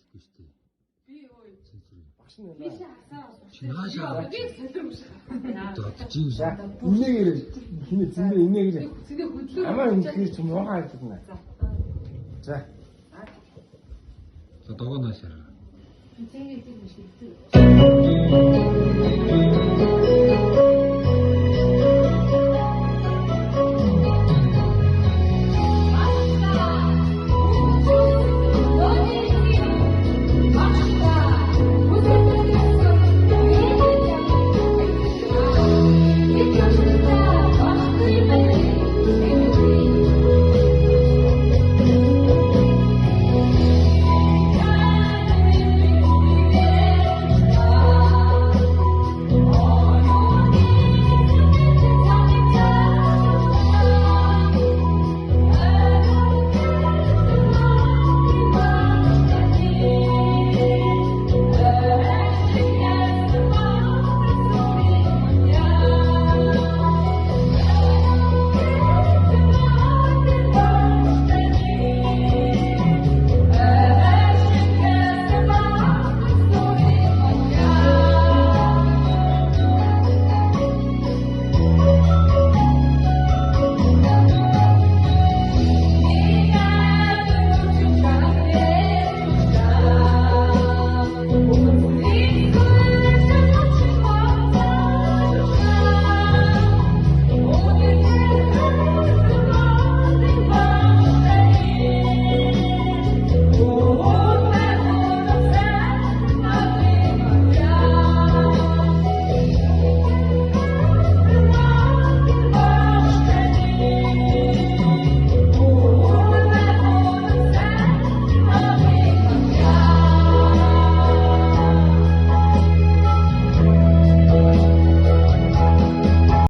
хэлэхгүй шүү дээ. Би ой. Багш нь Би шаасаа. Чи хаашаа Би солиромш. додож юм за шиг. инээгээр хинэ зэндээ инээгээр Цэгээ хөдлөө. амаа ингээр ч муухай хэлдэг нэ. За За догооноо шараа. Цэгээ тийм шиг.